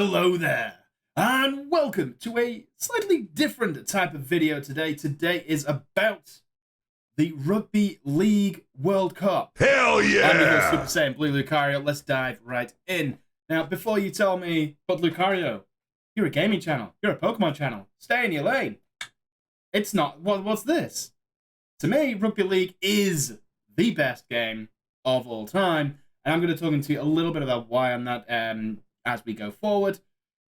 Hello there, and welcome to a slightly different type of video today. Today is about the Rugby League World Cup. Hell yeah! I'm your host, Super Saiyan Blue Lucario. Let's dive right in. Now, before you tell me, but Lucario, you're a gaming channel, you're a Pokemon channel, stay in your lane. It's not. What's this? To me, Rugby League is the best game of all time, and I'm going to talk to you a little bit about why I'm not as we go forward.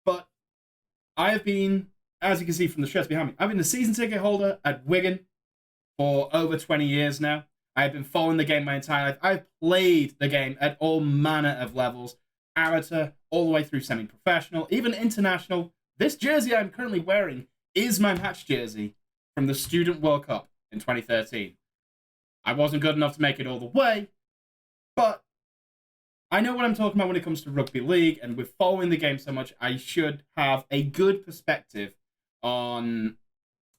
But I have been, as you can see from the shirts behind me, I've been the season ticket holder at Wigan for over 20 years now. I've been following the game my entire life. I've played the game at all manner of levels, amateur, all the way through semi-professional, even international. This jersey I'm currently wearing is my match jersey from the Student World Cup in 2013. I wasn't good enough to make it all the way, but I know what I'm talking about when it comes to Rugby League, and with following the game so much, I should have a good perspective on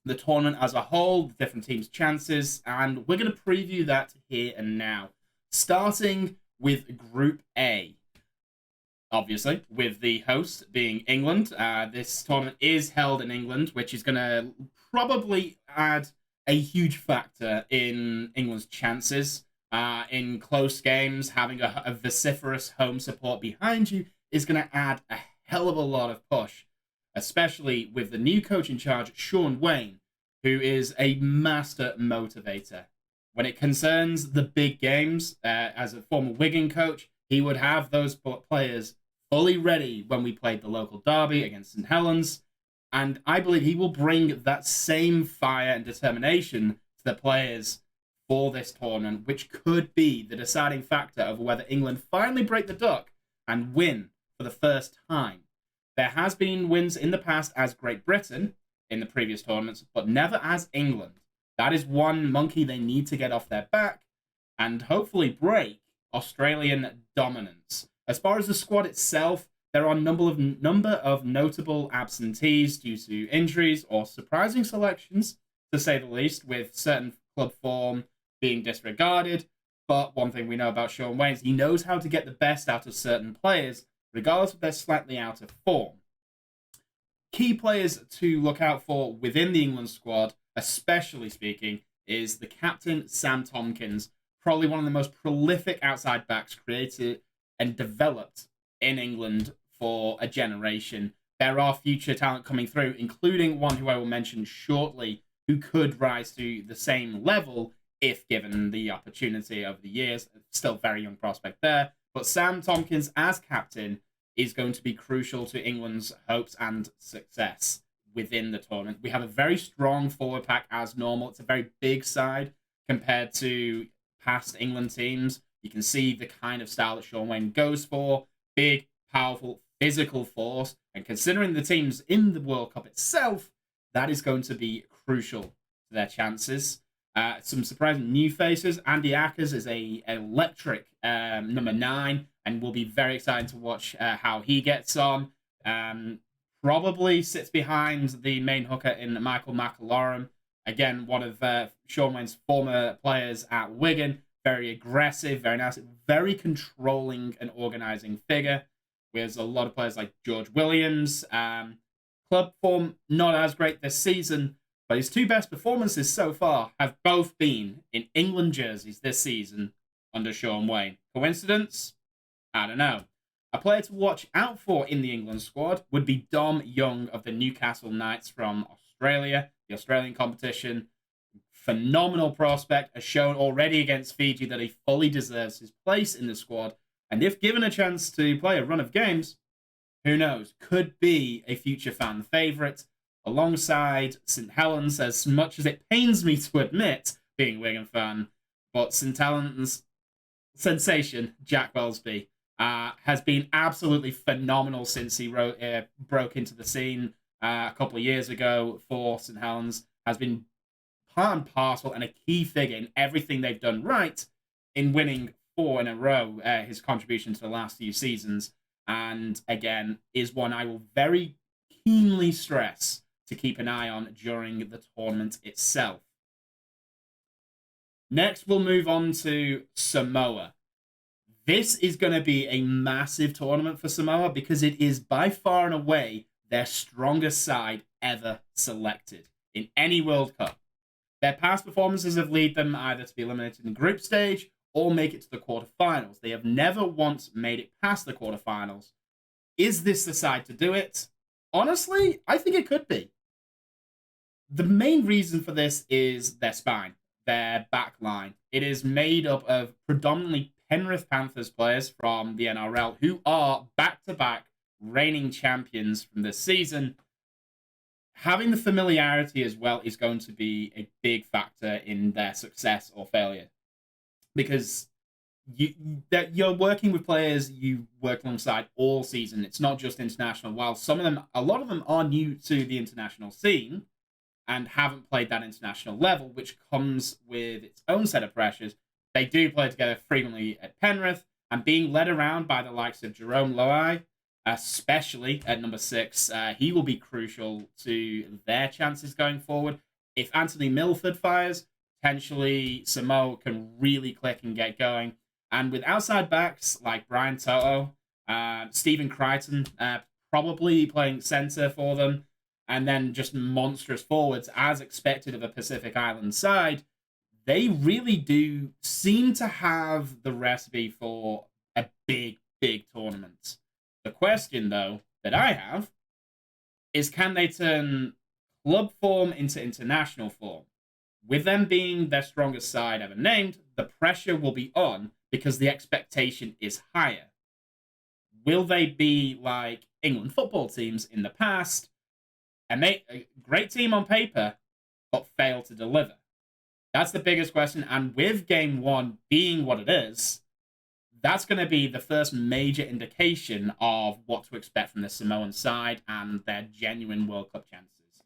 the tournament as a whole, the different teams' chances, and we're going to preview that here and now. Starting with Group A, obviously, with the host being England. This tournament is held in England, which is going to probably add a huge factor in England's chances. In close games, having a vociferous home support behind you is going to add a hell of a lot of push, especially with the new coach in charge, Shaun Wane, who is a master motivator. When it concerns the big games, as a former Wigan coach, he would have those players fully ready when we played the local derby against St Helens, and I believe he will bring that same fire and determination to the players for this tournament, which could be the deciding factor of whether England finally break the duck and win for the first time. There has been wins in the past as Great Britain in the previous tournaments, but never as England. That is one monkey they need to get off their back and hopefully break Australian dominance. As far as the squad itself, there are a number of notable absentees due to injuries or surprising selections, to say the least, with certain club form being disregarded. But one thing we know about Shaun Wane is he knows how to get the best out of certain players, regardless if they're slightly out of form. Key players to look out for within the England squad, especially speaking, is the captain, Sam Tomkins, probably one of the most prolific outside backs created and developed in England for a generation. There are future talent coming through, including one who I will mention shortly, who could rise to the same level if given the opportunity over the years. Still very young prospect there. But Sam Tomkins as captain is going to be crucial to England's hopes and success within the tournament. We have a very strong forward pack as normal. It's a very big side compared to past England teams. You can see the kind of style that Shaun Wane goes for. Big, powerful, physical force. And considering the teams in the World Cup itself, that is going to be crucial to their chances. Some surprising new faces. Andy Ackers is a electric number 9, and will be very exciting to watch how he gets on. Probably sits behind the main hooker in Michael McAlorum. Again, one of Shaun Wane's former players at Wigan. Very aggressive, very nice, very controlling and organising figure. There's a lot of players like George Williams. Club form not as great this season, but his 2 best performances so far have both been in England jerseys this season under Shaun Wane. Coincidence? I don't know. A player to watch out for in the England squad would be Dom Young of the Newcastle Knights from Australia, the Australian competition. Phenomenal prospect, has shown already against Fiji that he fully deserves his place in the squad. And if given a chance to play a run of games, who knows, could be a future fan favourite. Alongside St Helens, as much as it pains me to admit, being a Wigan fan, but St Helens sensation, Jack Welsby, has been absolutely phenomenal since he broke into the scene a couple of years ago for St Helens. Has been part and parcel and a key figure in everything they've done right in winning 4 in a row, his contribution to the last few seasons. And again, is one I will very keenly stress to keep an eye on during the tournament itself. Next, we'll move on to Samoa. This is going to be a massive tournament for Samoa because it is by far and away their strongest side ever selected in any World Cup. Their past performances have led them either to be eliminated in the group stage or make it to the quarterfinals. They have never once made it past the quarterfinals. Is this the side to do it? Honestly, I think it could be. The main reason for this is their spine, their back line. It is made up of predominantly Penrith Panthers players from the NRL who are back-to-back reigning champions from this season. Having the familiarity as well is going to be a big factor in their success or failure. Because you're working with players you work alongside all season. It's not just international. While a lot of them are new to the international scene and haven't played that international level, which comes with its own set of pressures, they do play together frequently at Penrith, and being led around by the likes of Jerome Loai, especially at number 6, he will be crucial to their chances going forward. If Anthony Milford fires, potentially Samoa can really click and get going. And with outside backs like Brian Toto, Stephen Crichton, probably playing centre for them, and then just monstrous forwards as expected of a Pacific Island side, they really do seem to have the recipe for a big, big tournament. The question, though, that I have is can they turn club form into international form? With them being their strongest side ever named, the pressure will be on because the expectation is higher. Will they be like England football teams in the past and make a great team on paper, but fail to deliver? That's the biggest question. And with game 1 being what it is, that's going to be the first major indication of what to expect from the Samoan side and their genuine World Cup chances.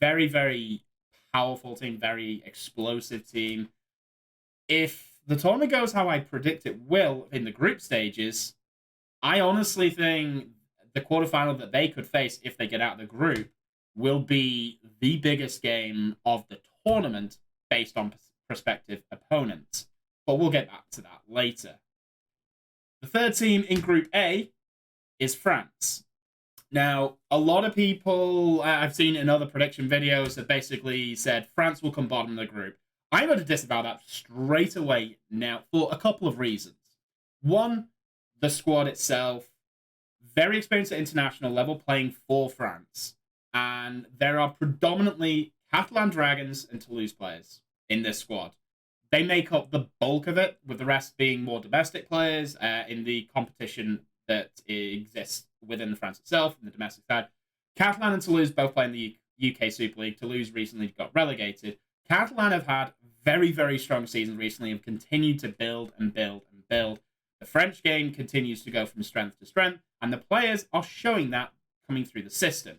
Very, very powerful team, very explosive team. If the tournament goes how I predict it will in the group stages, I honestly think the quarterfinal that they could face if they get out of the group will be the biggest game of the tournament based on prospective opponents. But we'll get back to that later. The third team in Group A is France. Now, a lot of people I've seen in other prediction videos have basically said France will come bottom of the group. I'm going to disavow that straight away now for a couple of reasons. One, the squad itself, very experienced at international level, playing for France. And there are predominantly Catalan Dragons and Toulouse players in this squad. They make up the bulk of it, with the rest being more domestic players in the competition that exists within France itself, in the domestic side. Catalan and Toulouse both play in the UK Super League. Toulouse recently got relegated. Catalan have had very, very strong seasons recently and continued to build and build and build. The French game continues to go from strength to strength, and the players are showing that coming through the system.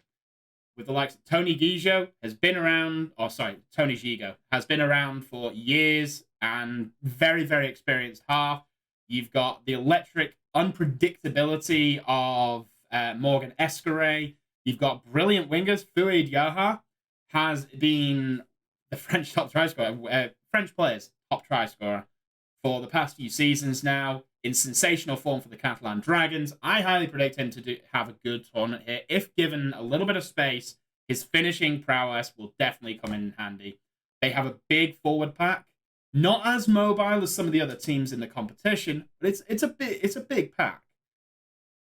With the likes of Tony Gigot Tony Gigot has been around for years and very, very experienced half. You've got the electric unpredictability of Morgan Escaré. You've got brilliant wingers. Fouad Yaha has been the French top try scorer, French players' top try scorer for the past few seasons now, in sensational form for the Catalan Dragons. I highly predict him to have a good tournament here. If given a little bit of space, his finishing prowess will definitely come in handy. They have a big forward pack, not as mobile as some of the other teams in the competition, but it's a big pack.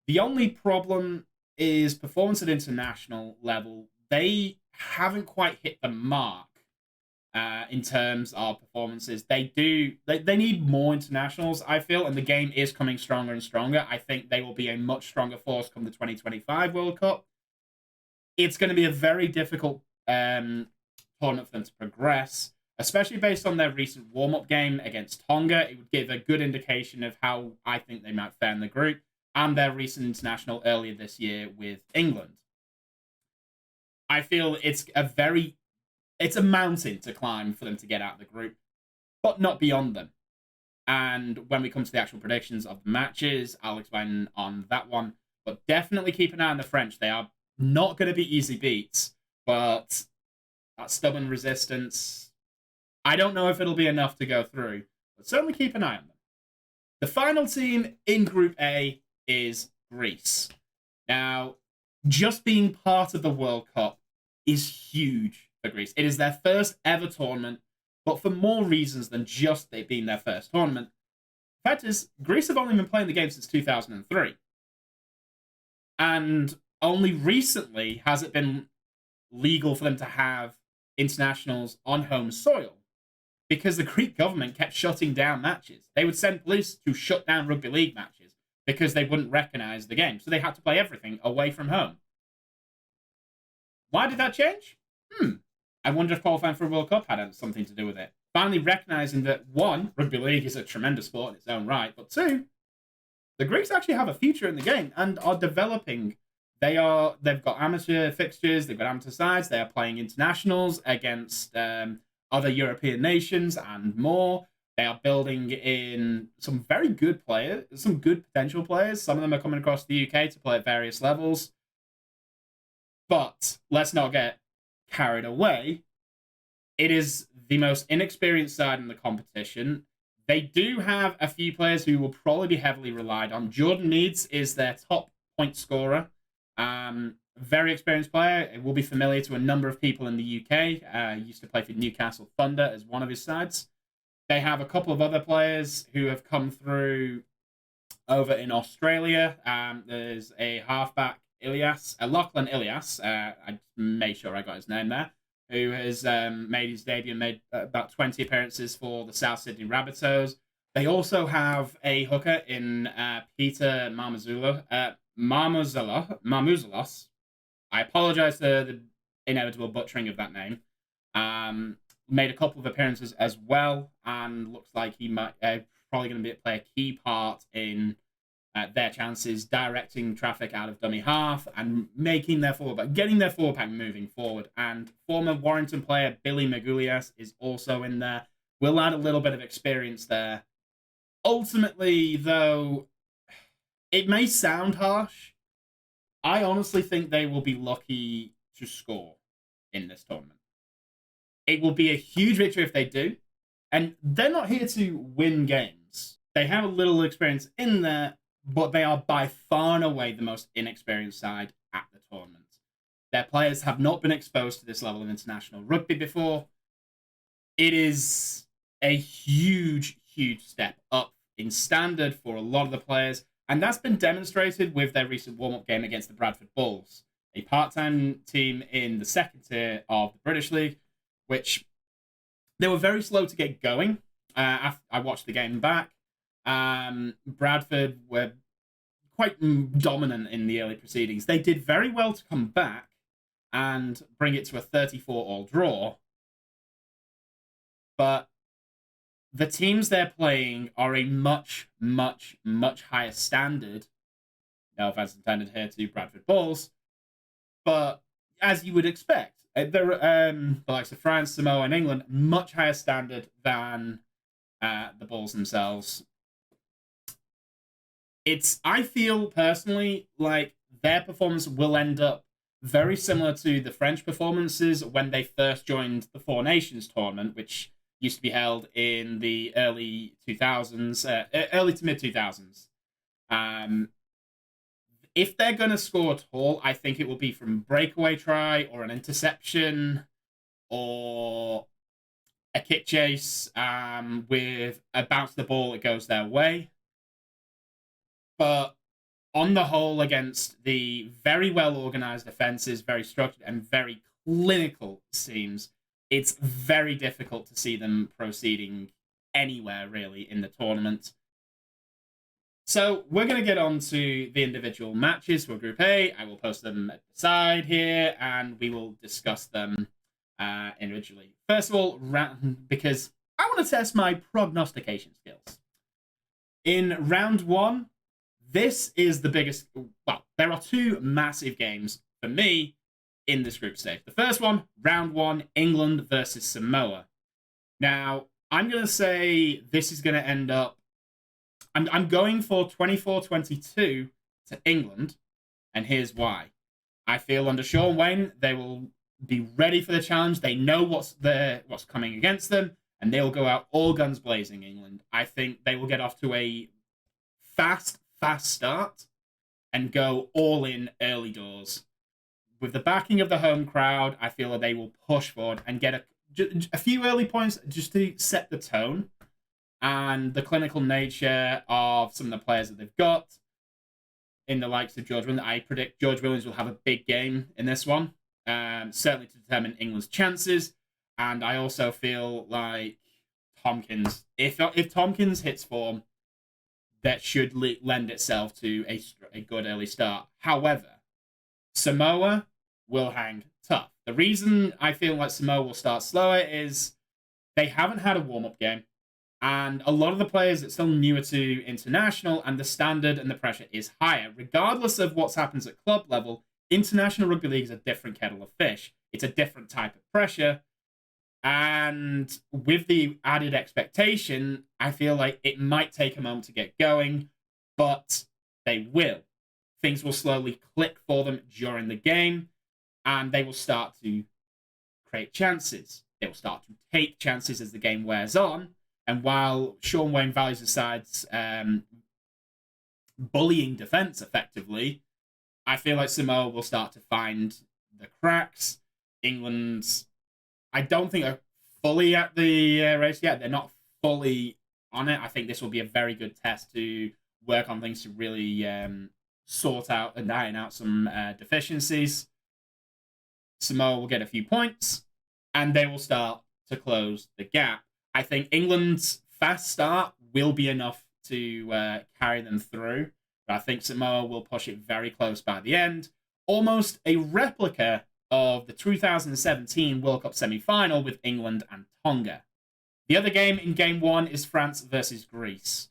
The only problem is performance at international level. They haven't quite hit the mark in terms of performances. They need more internationals, I feel, and the game is coming stronger and stronger. I think they will be a much stronger force come the 2025 World Cup. It's going to be a very difficult tournament for them to progress, especially based on their recent warm-up game against Tonga. It would give a good indication of how I think they might fare in the group, and their recent international earlier this year with England. I feel it's a mountain to climb for them to get out of the group, but not beyond them. And when we come to the actual predictions of the matches, I'll explain on that one. But definitely keep an eye on the French. They are not going to be easy beats, but that stubborn resistance, I don't know if it'll be enough to go through, but certainly keep an eye on them. The final team in Group A is Greece. Now, just being part of the World Cup is huge for Greece. It is their first ever tournament, but for more reasons than just it being their first tournament. The fact is, Greece have only been playing the game since 2003. And only recently has it been legal for them to have internationals on home soil because the Greek government kept shutting down matches. They would send police to shut down rugby league matches because they wouldn't recognise the game. So they had to play everything away from home. Why did that change? I wonder if qualifying for a World Cup had something to do with it. Finally recognising that, one, rugby league is a tremendous sport in its own right, but two, the Greeks actually have a future in the game and are developing. They've got amateur fixtures, they've got amateur sides, they are playing internationals against other European nations and more. They are building in some very good players, some good potential players. Some of them are coming across the UK to play at various levels. But let's not get carried away. It is the most inexperienced side in the competition. They do have a few players who will probably be heavily relied on. Jordan Meads is their top point scorer. Very experienced player. It will be familiar to a number of people in the UK. Used to play for Newcastle Thunder as one of his sides. They have a couple of other players who have come through over in Australia. There's a halfback, Lachlan Ilias. I made sure I got his name there. Who has made his debut and made about 20 appearances for the South Sydney Rabbitohs. They also have a hooker in Peter Marmuzelos. I apologize for the inevitable butchering of that name. Made a couple of appearances as well, and looks like he might probably going to play a key part in their chances, directing traffic out of dummy half and getting their forward pack moving forward. And former Warrington player Billy Magulias is also in there. We'll add a little bit of experience there. Ultimately, though, it may sound harsh. I honestly think they will be lucky to score in this tournament. It will be a huge victory if they do. And they're not here to win games. They have a little experience in there, but they are by far and away the most inexperienced side at the tournament. Their players have not been exposed to this level of international rugby before. It is a huge, huge step up in standard for a lot of the players, and that's been demonstrated with their recent warm-up game against the Bradford Bulls, a part-time team in the second tier of the British League, which they were very slow to get going. I watched the game back. Bradford were quite dominant in the early proceedings. They did very well to come back and bring it to a 34-all draw. But the teams they're playing are a much, much, much higher standard. No offense intended here to Bradford Bulls. But as you would expect, they're the likes of France, Samoa, and England, much higher standard than the Bulls themselves. I feel personally like their performance will end up very similar to the French performances when they first joined the Four Nations tournament, which used to be held in the early 2000s, early to mid 2000s. If they're going to score at all, I think it will be from breakaway try or an interception or a kick chase with a bounce the ball that goes their way. But on the whole, against the very well-organized defenses, very structured and very clinical teams, it's very difficult to see them proceeding anywhere, really, in the tournament. So we're going to get on to the individual matches for Group A. I will post them at the side here, and we will discuss them individually. First of all, because I want to test my prognostication skills. In round one, this is the biggest. Well, there are two massive games for me in this group stage. The first one, round one, England versus Samoa. Now, I'm going to say this is going to end up. I'm going for 24-22 to England, and here's why. I feel under Sean Wayne, they will be ready for the challenge. They know what's coming against them, and they'll go out all guns blazing, England. I think they will get off to a fast start and go all in early doors. With the backing of the home crowd, I feel that they will push forward and get a few early points just to set the tone and the clinical nature of some of the players that they've got. In the likes of George Williams, I predict George Williams will have a big game in this one, certainly to determine England's chances. And I also feel like Tompkins, if Tompkins hits form, that should lend itself to a good early start. However, Samoa will hang tough. The reason I feel like Samoa will start slower is they haven't had a warm-up game. And a lot of the players are still newer to international, and the standard and the pressure is higher. Regardless of what happens at club level, international rugby league is a different kettle of fish. It's a different type of pressure. And with the added expectation, I feel like it might take a moment to get going, but they will. Things will slowly click for them during the game, and they will start to create chances. They will start to take chances as the game wears on. And while Sean Wayne values the side's bullying defense effectively, I feel like Samoa will start to find the cracks. England, I don't think are fully at the race yet. They're not fully on it. I think this will be a very good test to work on things to really sort out and iron out some deficiencies. Samoa will get a few points, and they will start to close the gap. I think England's fast start will be enough to carry them through. But I think Samoa will push it very close by the end. Almost a replica of the 2017 World Cup semi-final with England and Tonga. The other game in Game 1 is France versus Greece.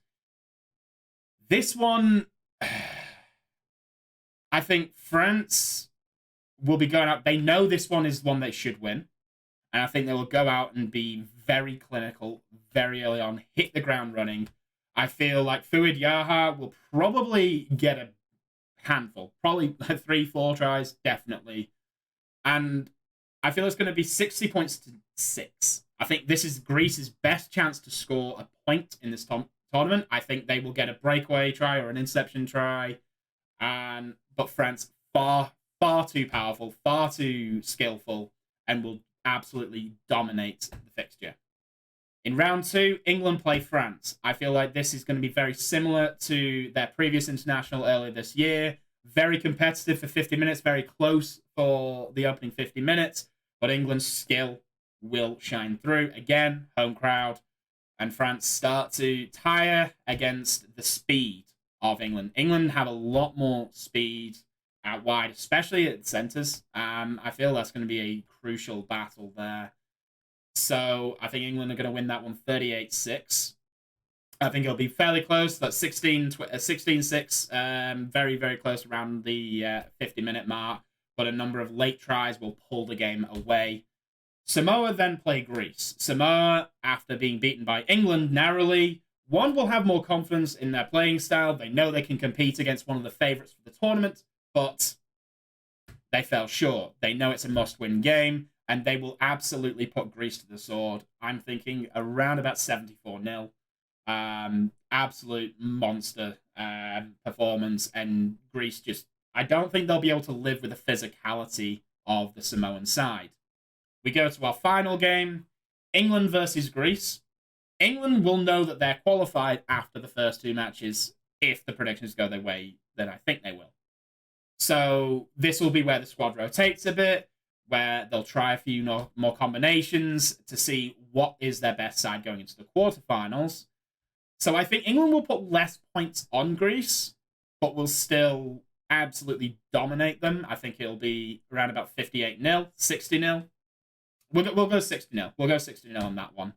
This one, I think France will be going out. They know this one is one they should win. And I think they will go out and be very clinical, very early on, hit the ground running. I feel like Fuad Yaha will probably get a handful, probably 3-4 tries, definitely. And I feel it's going to be 60 points to 6. I think this is Greece's best chance to score a point in this tournament. I think they will get a breakaway try or an interception try. But France, far too powerful, far too skillful, and will absolutely dominate the fixture. In round 2, England play France. I feel like this is going to be very similar to their previous international earlier this year. Very competitive for 50 minutes, very close for the opening 50 minutes, but England's skill will shine through. Again, home crowd, and France start to tire against the speed of England. England have a lot more speed out wide, especially at the centres. I feel that's going to be a crucial battle there. So I think England are going to win that one 38-6. I think it'll be fairly close. That's 16-6. Very, very close around the 50-minute mark. But a number of late tries will pull the game away. Samoa then play Greece. Samoa, after being beaten by England narrowly, one will have more confidence in their playing style. They know they can compete against one of the favourites for the tournament, but they fell short. They know it's a must-win game, and they will absolutely put Greece to the sword. I'm thinking around about 74-0. Absolute monster performance, and Greece just... I don't think they'll be able to live with the physicality of the Samoan side. We go to our final game, England versus Greece. England will know that they're qualified after the first 2 matches. If the predictions go their way, then I think they will. So this will be where the squad rotates a bit, where they'll try a few more combinations to see what is their best side going into the quarterfinals. So I think England will put less points on Greece, but will still absolutely dominate them. I think it'll be around about 58-0, 60-0. We'll go 60-0. We'll go 60-0 on that one.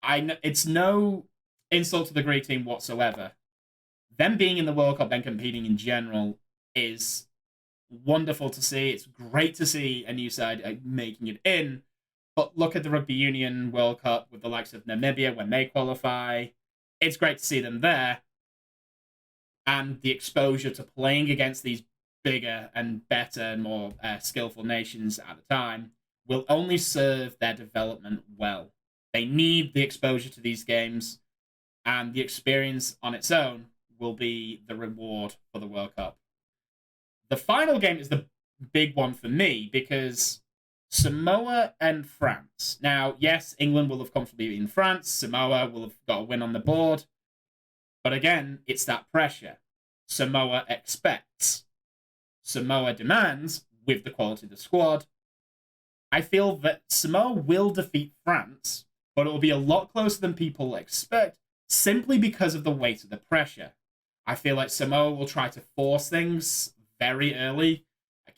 It's no insult to the Greek team whatsoever. Them being in the World Cup and competing in general is wonderful to see. It's great to see a new side making it in. But look at the Rugby Union World Cup with the likes of Namibia when they qualify. It's great to see them there. And the exposure to playing against these bigger and better and more skillful nations at the time will only serve their development well. They need the exposure to these games, and the experience on its own will be the reward for the World Cup. The final game is the big one for me because Samoa and France. Now, yes, England will have comfortably beaten France. Samoa will have got a win on the board. But again, it's that pressure. Samoa expects. Samoa demands with the quality of the squad. I feel that Samoa will defeat France, but it will be a lot closer than people expect simply because of the weight of the pressure. I feel like Samoa will try to force things very early,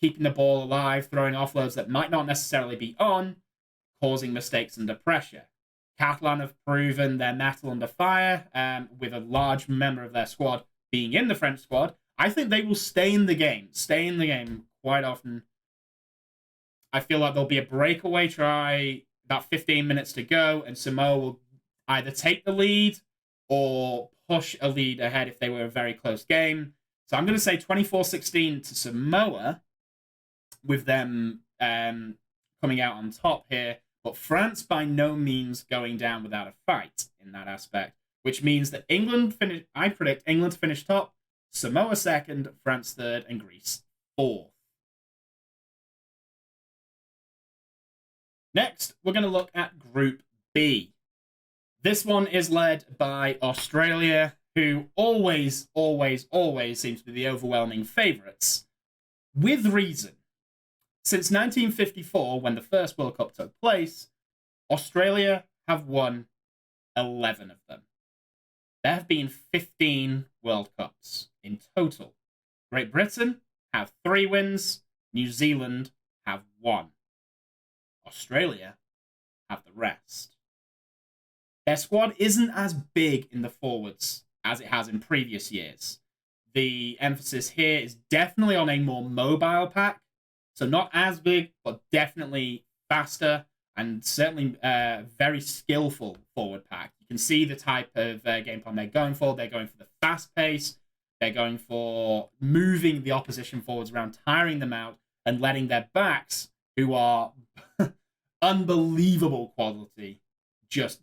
keeping the ball alive, throwing offloads that might not necessarily be on, causing mistakes under pressure. Catalan have proven their mettle under fire, with a large member of their squad being in the French squad. I think they will stay in the game quite often. I feel like there'll be a breakaway try, about 15 minutes to go, and Samoa will either take the lead or push a lead ahead if they were a very close game. So I'm going to say 24-16 to Samoa, with them coming out on top here. But France by no means going down without a fight in that aspect, which means that I predict England to finish top, Samoa second, France third, and Greece fourth. Next, we're going to look at Group B. This one is led by Australia, who always seems to be the overwhelming favourites. With reason. Since 1954, when the first World Cup took place, Australia have won 11 of them. There have been 15 World Cups in total. Great Britain have 3 wins. New Zealand have 1. Australia have the rest. Their squad isn't as big in the forwards as it has in previous years. The emphasis here is definitely on a more mobile pack. So not as big, but definitely faster and certainly very skillful forward pack. You can see the type of game plan they're going for. They're going for the fast pace. They're going for moving the opposition forwards around, tiring them out, and letting their backs, who are unbelievable quality, just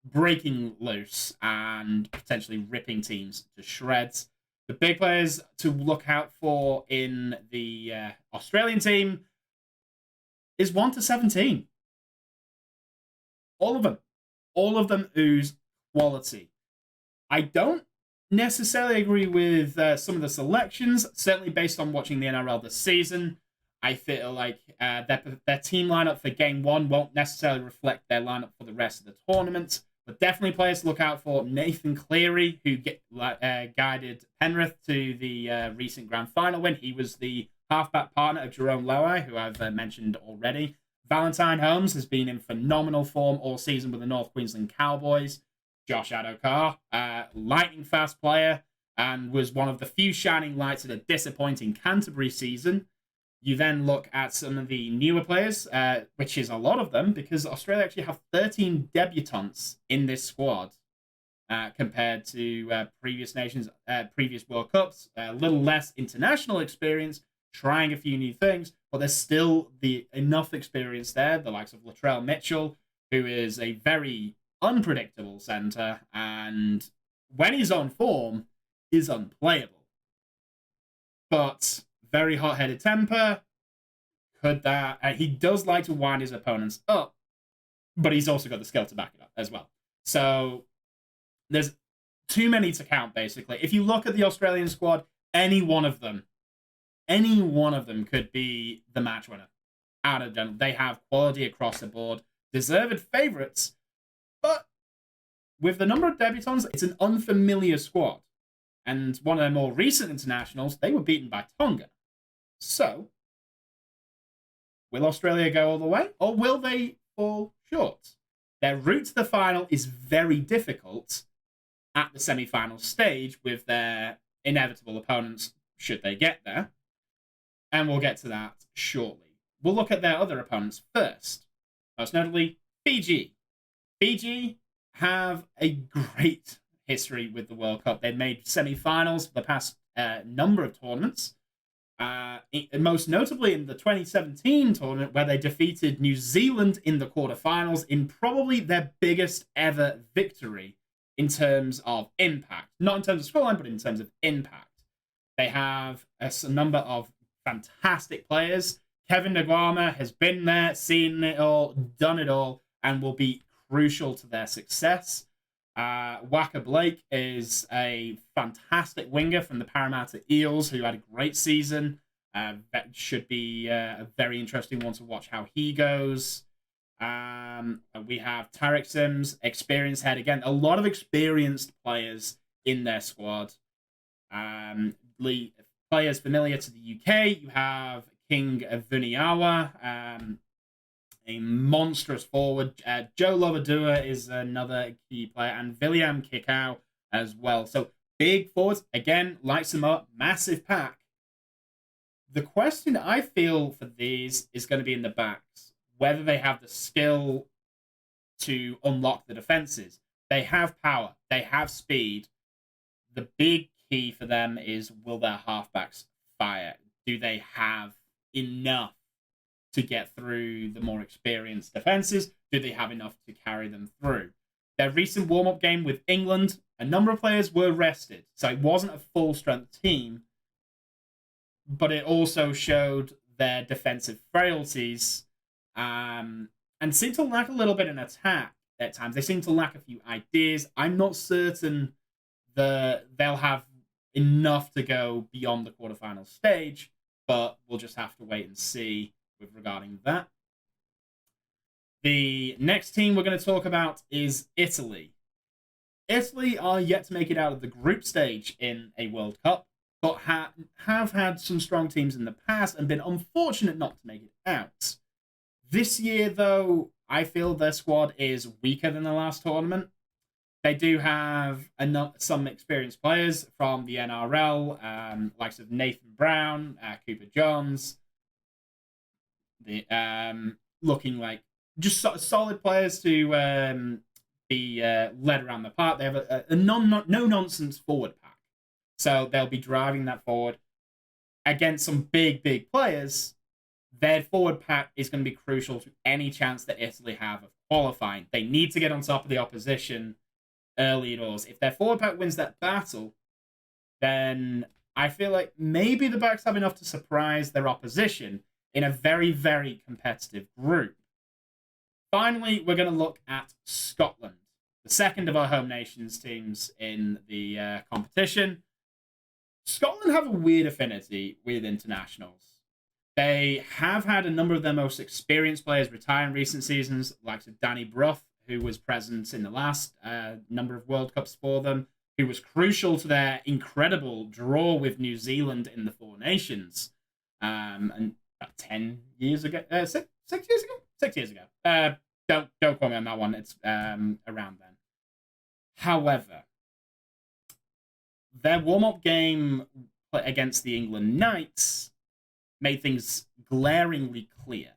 breaking loose and potentially ripping teams to shreds. The big players to look out for in the Australian team is 1 to 17. All of them. All of them ooze quality. I don't necessarily agree with some of the selections, certainly based on watching the NRL this season. I feel like their team lineup for Game 1 won't necessarily reflect their lineup for the rest of the tournament. But definitely players to look out for. Nathan Cleary, who guided Penrith to the recent grand final win. He was the halfback partner of Jerome Loai, who I've mentioned already. Valentine Holmes has been in phenomenal form all season with the North Queensland Cowboys. Josh Adokar, lightning fast player, and was one of the few shining lights in a disappointing Canterbury season. You then look at some of the newer players, which is a lot of them, because Australia actually have 13 debutants in this squad compared to previous World Cups. A little less international experience, trying a few new things, but there's still enough experience there. The likes of Latrell Mitchell, who is a very unpredictable centre, and when he's on form, is unplayable. But very hot-headed temper. He does like to wind his opponents up, but he's also got the skill to back it up as well. So there's too many to count, basically. If you look at the Australian squad, any one of them could be the match winner. Out of general, they have quality across the board, deserved favourites, but with the number of debutants, it's an unfamiliar squad. And one of their more recent internationals, they were beaten by Tonga. So, will Australia go all the way, or will they fall short? Their route to the final is very difficult at the semi-final stage with their inevitable opponents, should they get there. And we'll get to that shortly. We'll look at their other opponents first. Most notably, Fiji. Fiji have a great history with the World Cup. They've made semi-finals for the past number of tournaments. Most notably in the 2017 tournament, where they defeated New Zealand in the quarterfinals in probably their biggest ever victory in terms of impact. Not in terms of scoreline, but in terms of impact. They have a number of fantastic players. Kevin Nagwama has been there, seen it all, done it all, and will be crucial to their success. Waka Blake is a fantastic winger from the Parramatta Eels who had a great season. That should be a very interesting one to watch how he goes. We have Tarek Sims, experienced head again. A lot of experienced players in their squad. Players familiar to the UK. You have King Vuniawa, a monstrous forward. Joe Lovadua is another key player, and William Kikau as well. So big forwards, again, lights them up, massive pack. The question I feel for these is going to be in the backs, whether they have the skill to unlock the defenses. They have power, they have speed. The big key for them is, will their halfbacks fire? Do they have enough to get through the more experienced defenses? Do they have enough to carry them through? Their recent warm-up game with England, a number of players were rested, so it wasn't a full-strength team, but it also showed their defensive frailties and seemed to lack a little bit in attack at times. They seem to lack a few ideas. I'm not certain that they'll have enough to go beyond the quarterfinal stage, but we'll just have to wait and see with regarding that. The next team we're going to talk about is Italy. Italy are yet to make it out of the group stage in a World Cup, but have had some strong teams in the past and been unfortunate not to make it out. This year, though, I feel their squad is weaker than the last tournament. They do have some experienced players from the NRL, likes of Nathan Brown, Cooper Johns, looking like just solid players to be led around the park. They have a no-nonsense forward pack. So they'll be driving that forward against some big players. Their forward pack is going to be crucial to any chance that Italy have of qualifying. They need to get on top of the opposition early doors. If their forward pack wins that battle, then I feel like maybe the backs have enough to surprise their opposition in a very competitive group. Finally, we're going to look at Scotland, the second of our home nations teams in the competition. Scotland have a weird affinity with internationals. They have had a number of their most experienced players retire in recent seasons, like Danny Brough, who was present in the last number of World Cups for them, who was crucial to their incredible draw with New Zealand in the Four Nations. And about 10 years ago, 6 years ago? 6 years ago. Don't quote me on that one. It's around then. However, their warm-up game against the England Knights made things glaringly clear.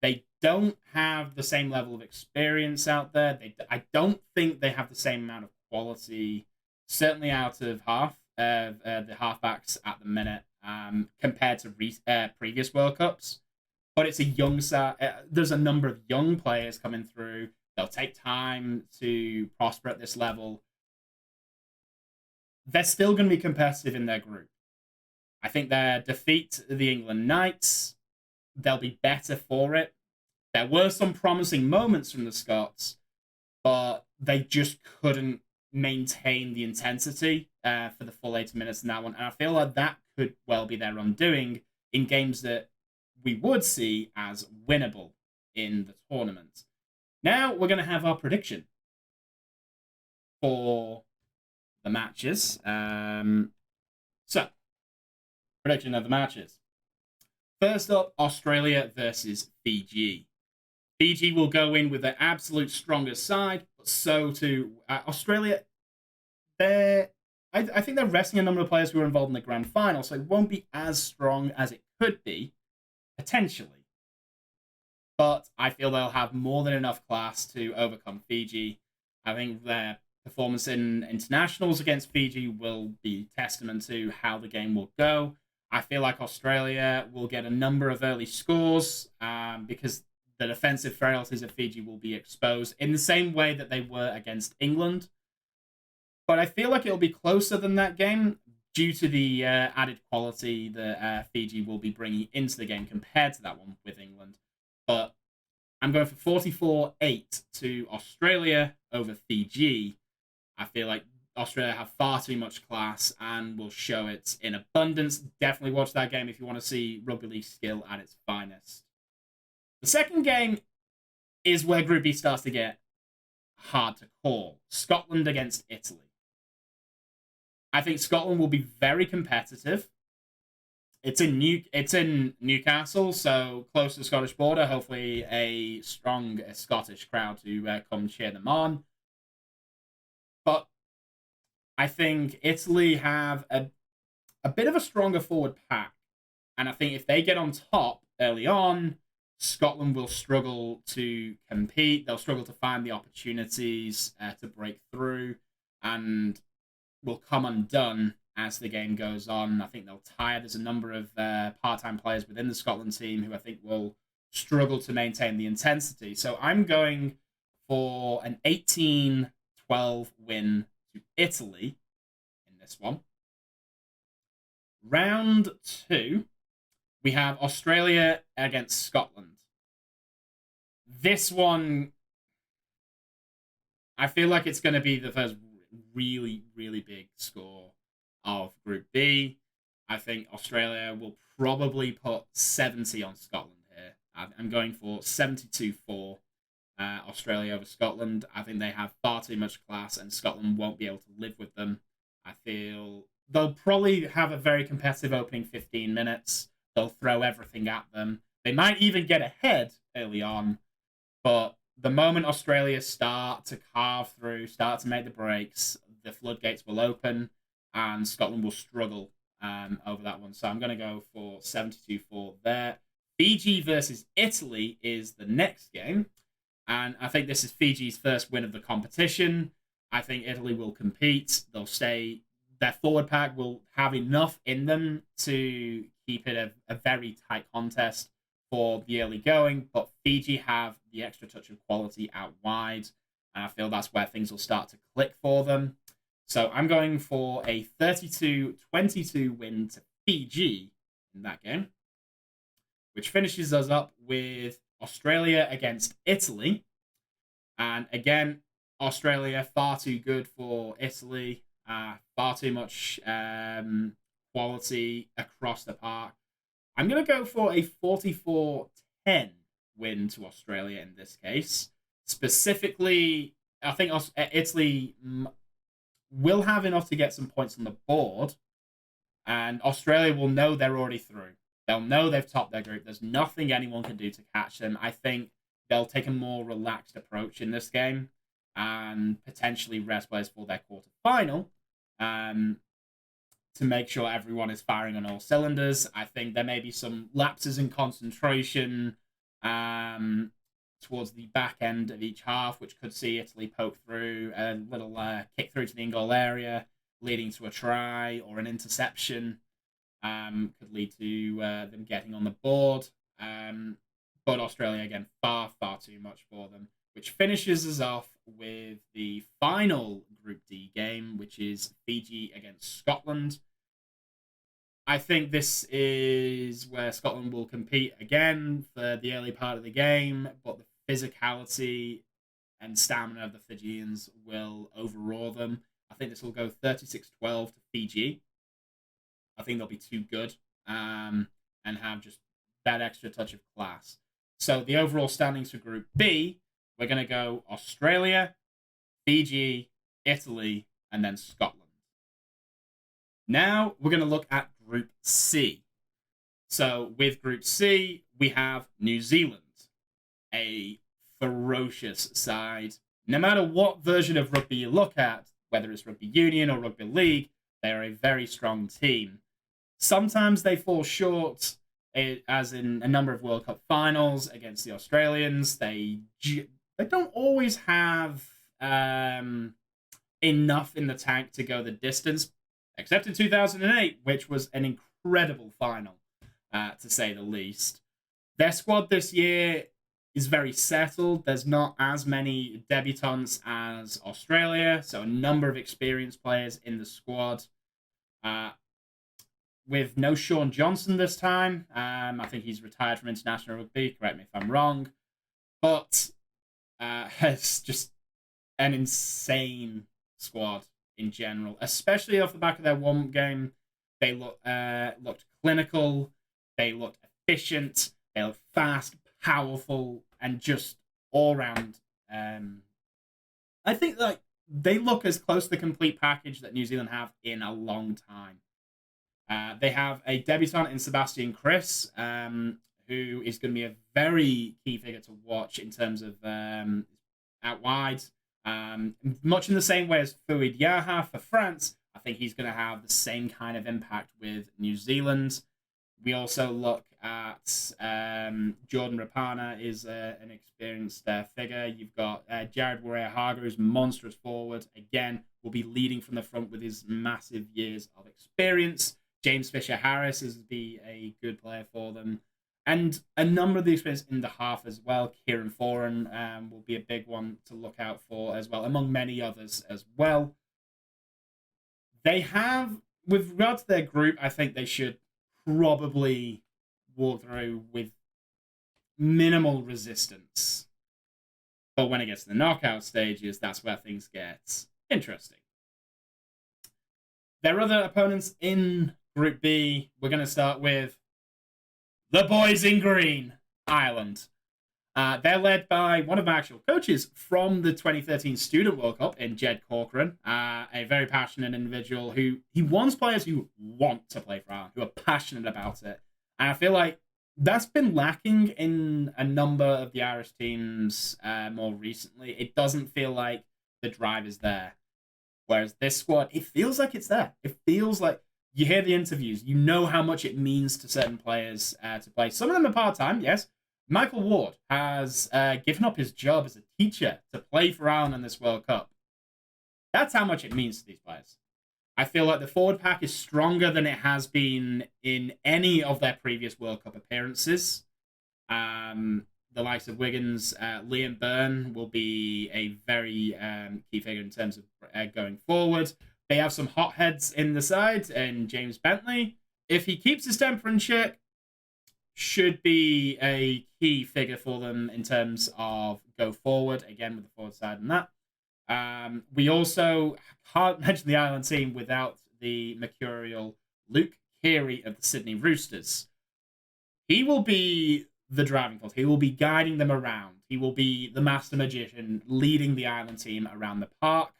They don't have the same level of experience out there. I don't think they have the same amount of quality, certainly out of the halfbacks at the minute, compared to previous World Cups. But it's a young side. There's a number of young players coming through. They'll take time to prosper at this level. They're still going to be competitive in their group. I think their defeat the England Knights, they'll be better for it. There were some promising moments from the Scots, but they just couldn't maintain the intensity for the full 80 minutes in that one. And I feel like that could well be their undoing in games that we would see as winnable in the tournament. Now we're going to have our prediction for the matches. So, prediction of the matches. First up, Australia versus Fiji. Fiji will go in with their absolute strongest side, but so too Australia. I think they're resting a number of players who were involved in the grand final, so it won't be as strong as it could be, potentially. But I feel they'll have more than enough class to overcome Fiji. I think their performance in internationals against Fiji will be testament to how the game will go. I feel like Australia will get a number of early scores because the defensive frailties of Fiji will be exposed in the same way that they were against England. But I feel like it'll be closer than that game due to the added quality that Fiji will be bringing into the game compared to that one with England. But I'm going for 44-8 to Australia over Fiji. I feel like Australia have far too much class and will show it in abundance. Definitely watch that game if you want to see rugby league skill at its finest. The second game is where Group B starts to get hard to call. Scotland against Italy. I think Scotland will be very competitive. It's in Newcastle, so close to the Scottish border. Hopefully, a strong Scottish crowd to come cheer them on. But I think Italy have a bit of a stronger forward pack, and I think if they get on top early on, Scotland will struggle to compete. They'll struggle to find the opportunities to break through, and will come undone as the game goes on. I think they'll tire. There's a number of part-time players within the Scotland team who I think will struggle to maintain the intensity. So I'm going for an 18-12 win to Italy in this one. Round 2, we have Australia against Scotland. This one, I feel like it's going to be the first really, really big score of Group B. I think Australia will probably put 70 on Scotland here. I'm going for 72-4 Australia over Scotland. I think they have far too much class and Scotland won't be able to live with them. I feel they'll probably have a very competitive opening 15 minutes. They'll throw everything at them. They might even get ahead early on, but the moment Australia start to carve through, start to make the breaks, the floodgates will open and Scotland will struggle over that one. So I'm going to go for 72-4 there. Fiji versus Italy is the next game. And I think this is Fiji's first win of the competition. I think Italy will compete. They'll stay. Their forward pack will have enough in them to keep it a very tight contest for the early going, but Fiji have the extra touch of quality out wide, and I feel that's where things will start to click for them. So I'm going for a 32-22 win to Fiji in that game, which finishes us up with Australia against Italy. And again, Australia far too good for Italy, far too much quality across the park. I'm going to go for a 44-10 win to Australia in this case. Specifically, I think Italy will have enough to get some points on the board, and Australia will know they're already through. They'll know they've topped their group. There's nothing anyone can do to catch them. I think they'll take a more relaxed approach in this game and potentially rest players for their quarterfinal. To make sure everyone is firing on all cylinders. I think there may be some lapses in concentration towards the back end of each half, which could see Italy poke through, a little kick through to the in-goal area, leading to a try or an interception. Could lead to them getting on the board. But Australia, again, far, far too much for them, which finishes us off with the final Group D game, which is Fiji against Scotland. I think this is where Scotland will compete again for the early part of the game, but the physicality and stamina of the Fijians will overawe them. I think this will go 36-12 to Fiji. I think they'll be too good and have just that extra touch of class. So the overall standings for Group B, we're going to go Australia, Fiji, Italy, and then Scotland. Now we're going to look at Group C. So with Group C, we have New Zealand, a ferocious side. No matter what version of rugby you look at, whether it's rugby union or rugby league, they are a very strong team. Sometimes they fall short, as in a number of World Cup finals against the Australians. They don't always have enough in the tank to go the distance, except in 2008, which was an incredible final, to say the least. Their squad this year, is very settled. There's not as many debutants as Australia, so a number of experienced players in the squad. Uh, with no Sean Johnson this time. I think he's retired from international rugby. Correct me if I'm wrong. But it's just an insane squad in general, especially off the back of their warm game. They looked clinical. They looked efficient. They looked fast, powerful, and just all round. I think like they look as close to the complete package that New Zealand have in a long time. They have a debutant in Sebastian Chris, who is going to be a very key figure to watch in terms of out wide. Much in the same way as Fouid Yaha for France, I think he's going to have the same kind of impact with New Zealand. We also look at Jordan Rapana is an experienced figure. You've got Jared Warrior-Haga, who's monstrous forward. Again, will be leading from the front with his massive years of experience. James Fisher-Harris is be a good player for them. And a number of the experience in the half as well. Kieran Foran will be a big one to look out for as well, among many others as well. They have, with regard to their group, I think they should probably walk through with minimal resistance. But when it gets to the knockout stages, that's where things get interesting. There are other opponents in Group B. We're going to start with the boys in green, Ireland. They're led by one of my actual coaches from the 2013 Student World Cup in Jed Corcoran, a very passionate individual who he wants players who want to play for Ireland, who are passionate about it. And I feel like that's been lacking in a number of the Irish teams more recently. It doesn't feel like the drive is there. Whereas this squad, it feels like it's there. It feels like you hear the interviews. You know how much it means to certain players to play. Some of them are part-time, yes. Michael Ward has given up his job as a teacher to play for Ireland in this World Cup. That's how much it means to these players. I feel like the forward pack is stronger than it has been in any of their previous World Cup appearances. The likes of Wiggins, Liam Byrne will be a very key figure in terms of going forward. They have some hotheads in the side, and James Bentley, if he keeps his temper in check, should be a key figure for them in terms of go forward, again with the forward side and that. We also can't mention the Ireland team without the mercurial Luke Keary of the Sydney Roosters. He will be the driving force. He will be guiding them around. He will be the master magician leading the Ireland team around the park.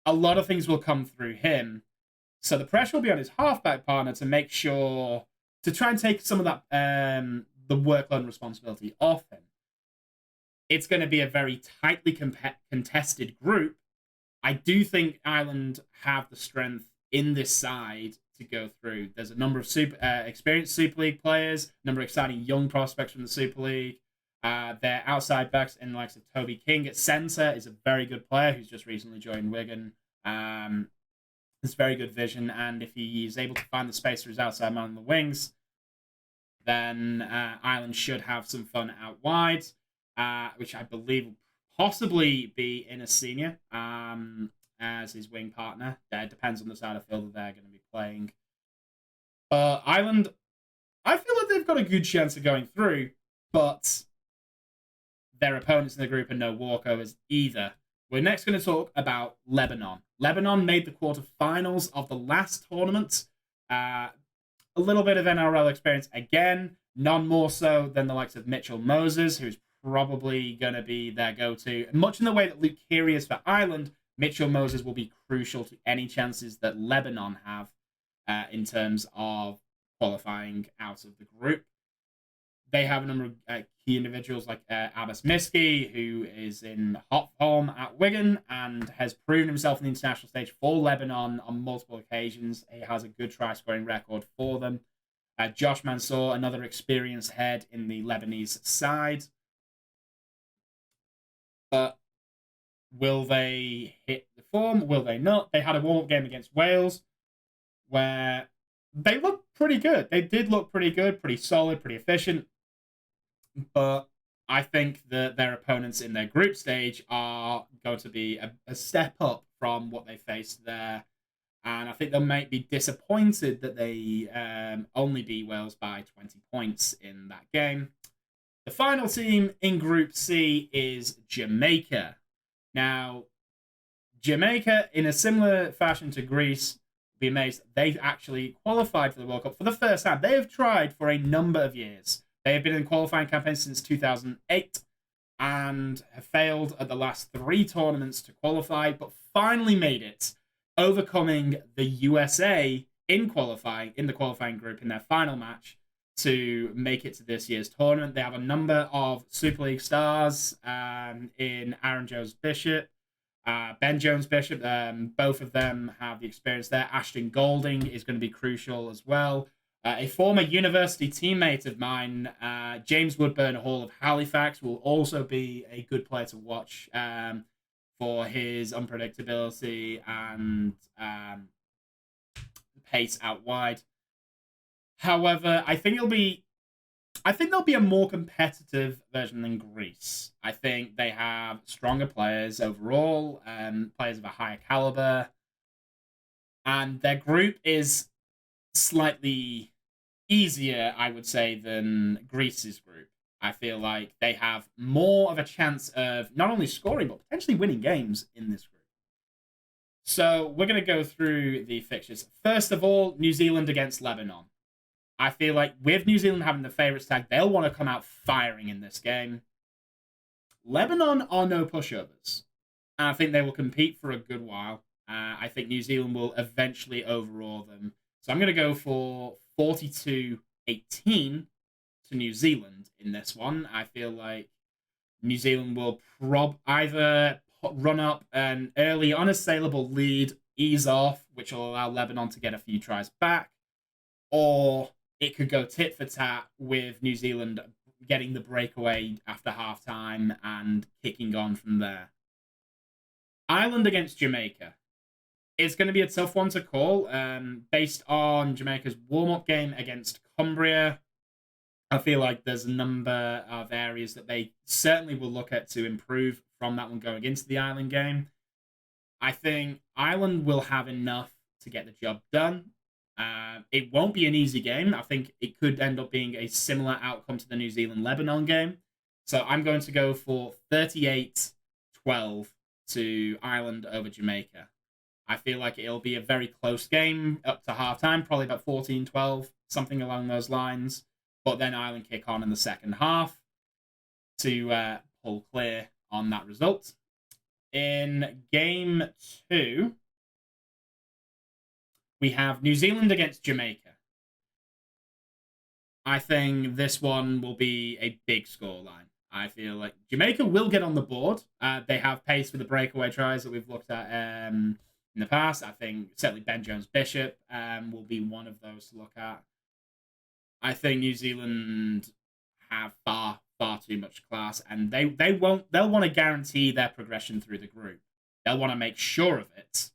A lot of things will come through him. So the pressure will be on his halfback partner to make sure to try and take some of that the workload and responsibility off him. It's going to be a very tightly contested group. I do think Ireland have the strength in this side to go through. There's a number of experienced Super League players, a number of exciting young prospects from the Super League. Their outside backs in the likes of Toby King at centre is a very good player who's just recently joined Wigan. Has very good vision, and if he is able to find the space for his outside man on the wings, then Ireland should have some fun out wide, which I believe will possibly be in a senior as his wing partner. It depends on the side of the field that they're going to be playing. Ireland, I feel like they've got a good chance of going through, but their opponents in the group are no walkovers either. We're next going to talk about Lebanon. Lebanon made the quarterfinals of the last tournament. A little bit of NRL experience again, none more so than the likes of Mitchell Moses, who's probably going to be their go-to. Much in the way that Luke Keary is for Ireland, Mitchell Moses will be crucial to any chances that Lebanon have in terms of qualifying out of the group. They have a number of key individuals like Abbas Miski, who is in hot form at Wigan and has proven himself on the international stage for Lebanon on multiple occasions. He has a good try-scoring record for them. Josh Mansour, another experienced head in the Lebanese side. But will they hit the form? Will they not? They had a warm-up game against Wales where they looked pretty good. They did look pretty good, pretty solid, pretty efficient. But I think that their opponents in their group stage are going to be a step up from what they faced there. And I think they might be disappointed that they only beat Wales by 20 points in that game. The final team in Group C is Jamaica. Now, Jamaica, in a similar fashion to Greece, be amazed they've actually qualified for the World Cup for the first time. They have tried for a number of years. They have been in qualifying campaigns since 2008 and have failed at the last 3 tournaments to qualify, but finally made it, overcoming the USA in the qualifying group in their final match to make it to this year's tournament. They have a number of Super League stars in Aaron Jones Bishop, Ben Jones Bishop. Both of them have the experience there. Ashton Golding is going to be crucial as well. A former university teammate of mine, James Woodburn Hall of Halifax, will also be a good player to watch for his unpredictability and pace out wide. However, I think there'll be a more competitive version than Greece. I think they have stronger players overall, players of a higher caliber, and their group is slightly easier, I would say, than Greece's group. I feel like they have more of a chance of not only scoring, but potentially winning games in this group. So we're going to go through the fixtures. First of all, New Zealand against Lebanon. I feel like with New Zealand having the favourites tag, they'll want to come out firing in this game. Lebanon are no pushovers. And I think they will compete for a good while. I think New Zealand will eventually overawe them. So I'm going to go for 42-18 to New Zealand in this one. I feel like New Zealand will either run up an early unassailable lead, ease off, which will allow Lebanon to get a few tries back, or it could go tit for tat with New Zealand getting the breakaway after halftime and kicking on from there. Ireland against Jamaica. It's going to be a tough one to call based on Jamaica's warm-up game against Cumbria. I feel like there's a number of areas that they certainly will look at to improve from that one going into the Ireland game. I think Ireland will have enough to get the job done. It won't be an easy game. I think it could end up being a similar outcome to the New Zealand-Lebanon game. So I'm going to go for 38-12 to Ireland over Jamaica. I feel like it'll be a very close game up to halftime, probably about 14-12, something along those lines. But then Ireland kick on in the second half to pull clear on that result. In game 2, we have New Zealand against Jamaica. I think this one will be a big scoreline. I feel like Jamaica will get on the board. They have pace for the breakaway tries that we've looked at in the past. I think certainly Ben Jones Bishop will be one of those to look at. I think New Zealand have far too much class, and they'll want to guarantee their progression through the group. They'll want to make sure of it.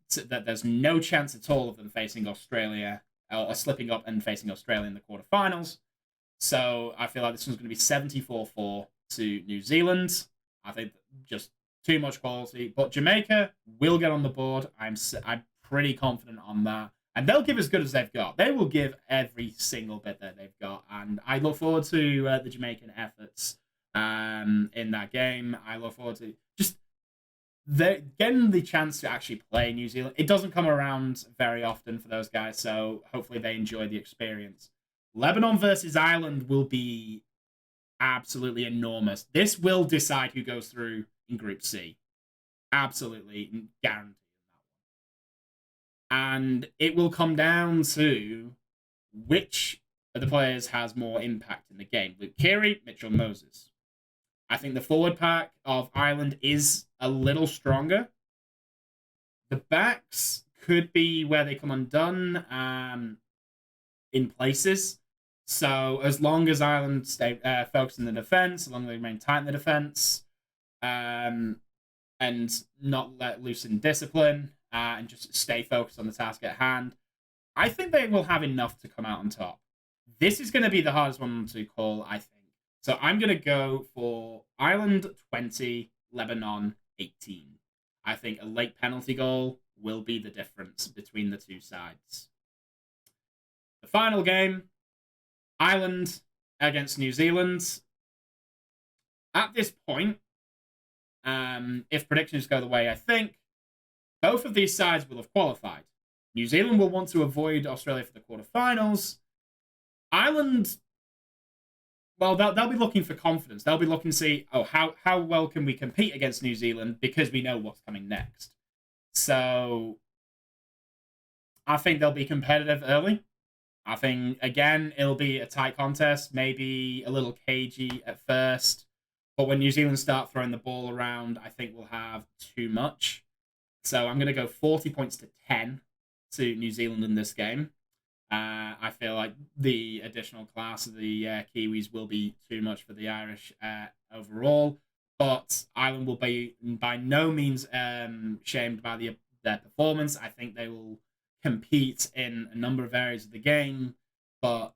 So that there's no chance at all of them facing Australia or slipping up and facing Australia in the quarterfinals. So I feel like this one's going to be 74-4 to New Zealand. I think just too much quality. But Jamaica will get on the board. I'm pretty confident on that. And they'll give as good as they've got. They will give every single bit that they've got. And I look forward to the Jamaican efforts in that game. I look forward to just getting the chance to actually play New Zealand. It doesn't come around very often for those guys, so hopefully they enjoy the experience. Lebanon versus Ireland will be absolutely enormous. This will decide who goes through in Group C. Absolutely guaranteed. And it will come down to which of the players has more impact in the game. Luke Keary, Mitchell Moses. I think the forward pack of Ireland is a little stronger. The backs could be where they come undone in places. So as long as Ireland stay focused in the defence, as long as they remain tight in the defence, and not let loose in discipline, and just stay focused on the task at hand, I think they will have enough to come out on top. This is going to be the hardest one to call, I think. So I'm going to go for Ireland 20, Lebanon 18. I think a late penalty goal will be the difference between the two sides. The final game, Ireland against New Zealand. At this point, if predictions go the way I think, both of these sides will have qualified. New Zealand will want to avoid Australia for the quarterfinals. Ireland, well, they'll be looking for confidence. They'll be looking to see, how well can we compete against New Zealand because we know what's coming next. So I think they'll be competitive early. I think, again, it'll be a tight contest, maybe a little cagey at first. But when New Zealand start throwing the ball around, I think we'll have too much. So I'm going to go 40 points to 10 to New Zealand in this game. I feel like the additional class of the Kiwis will be too much for the Irish overall. But Ireland will be by no means shamed by their performance. I think they will compete in a number of areas of the game. But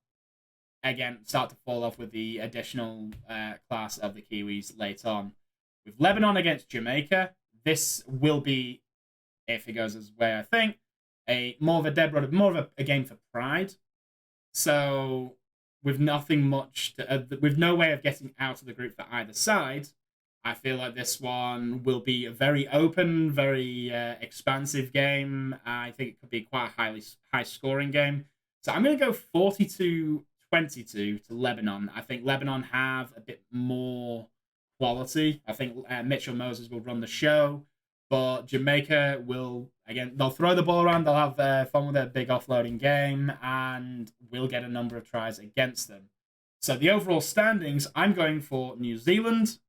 again, start to fall off with the additional class of the Kiwis later on. With Lebanon against Jamaica, this will be, if it goes as way I think, more of a game for pride. So with nothing much, with no way of getting out of the group for either side, I feel like this one will be a very open, very expansive game. I think it could be quite a high scoring game. So I'm going to go 42-22 to Lebanon. I think Lebanon have a bit more quality. I think Mitchell Moses will run the show. But Jamaica will, again, they'll throw the ball around, they'll have fun with their big offloading game, and we'll get a number of tries against them. So the overall standings, I'm going for New Zealand,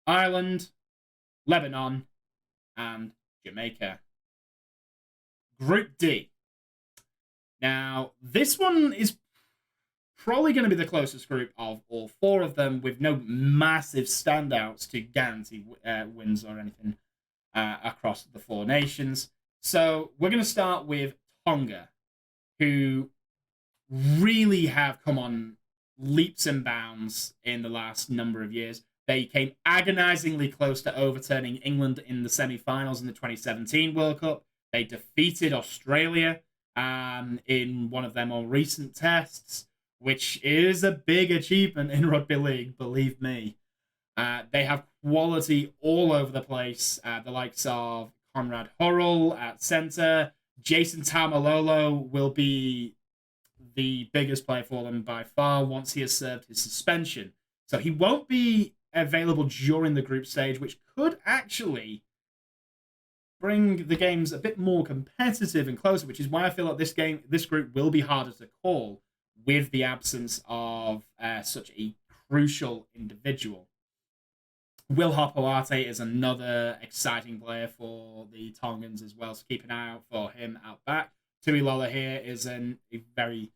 Ireland, Lebanon, and Jamaica. Group D. Now, this one is probably going to be the closest group of all four of them, with no massive standouts to guarantee wins or anything across the four nations. So we're going to start with Tonga, who really have come on leaps and bounds in the last number of years. They came agonizingly close to overturning England in the semi-finals in the 2017 World Cup. They defeated Australia in one of their more recent tests, which is a big achievement in rugby league, believe me. They have quality all over the place. The likes of Conrad Hurrell at centre. Jason Taumalolo will be the biggest player for them by far once he has served his suspension. So he won't be available during the group stage, which could actually bring the games a bit more competitive and closer, which is why I feel like this group will be harder to call with the absence of such a crucial individual. Will Hopoate is another exciting player for the Tongans as well, so keep an eye out for him out back. Tui Lola here is a very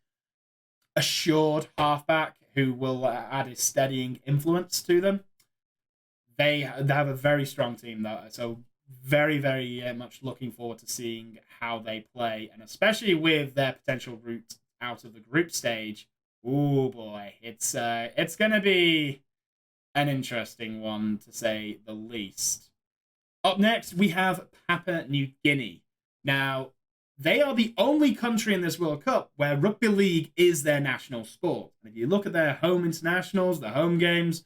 assured halfback who will add a steadying influence to them. They have a very strong team, though, so very, very much looking forward to seeing how they play, and especially with their potential route out of the group stage. Oh boy, it's going to be an interesting one, to say the least. Up next, we have Papua New Guinea. Now, they are the only country in this World Cup where rugby league is their national sport. And if you look at their home internationals, the home games,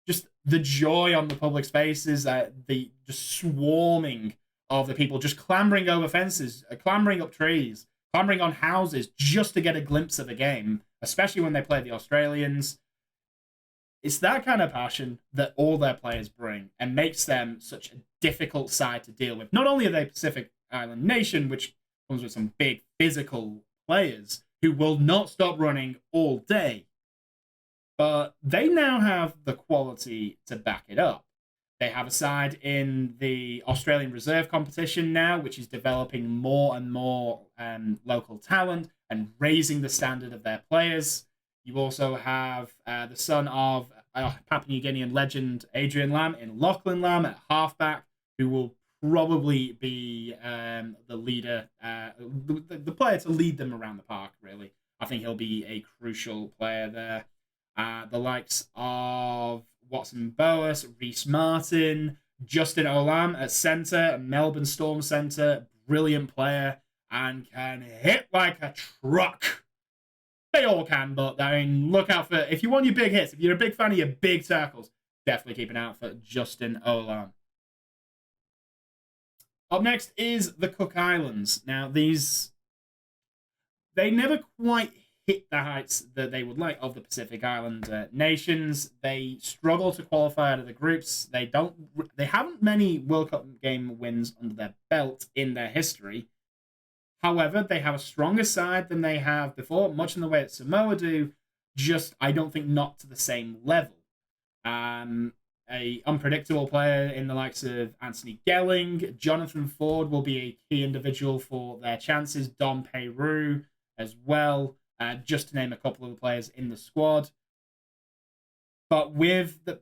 just the joy on the public's faces, the just swarming of the people just clambering over fences, clambering up trees, clambering on houses just to get a glimpse of a game, especially when they play the Australians. It's that kind of passion that all their players bring and makes them such a difficult side to deal with. Not only are they Pacific Island nation, which comes with some big physical players who will not stop running all day, but they now have the quality to back it up. They have a side in the Australian reserve competition now, which is developing more and more local talent and raising the standard of their players. You also have the son of Papua New Guinean legend Adrian Lam in Lachlan Lam at halfback, who will probably be the leader, the player to lead them around the park, really. I think he'll be a crucial player there. The likes of Watson Boas, Reece Martin, Justin Olam at centre, Melbourne Storm centre, brilliant player, and can hit like a truck. They all can, but I mean, look out for, if you want your big hits, if you're a big fan of your big tackles, definitely keep an eye out for Justin Olam. Up next is the Cook Islands. Now, they never quite hit the heights that they would like of the Pacific Island nations. They struggle to qualify out of the groups. They haven't many World Cup game wins under their belt in their history. However, they have a stronger side than they have before, much in the way that Samoa do. Just, I don't think, not to the same level. A unpredictable player in the likes of Anthony Gelling, Jonathan Ford will be a key individual for their chances. Dom Peru as well, just to name a couple of the players in the squad. But with the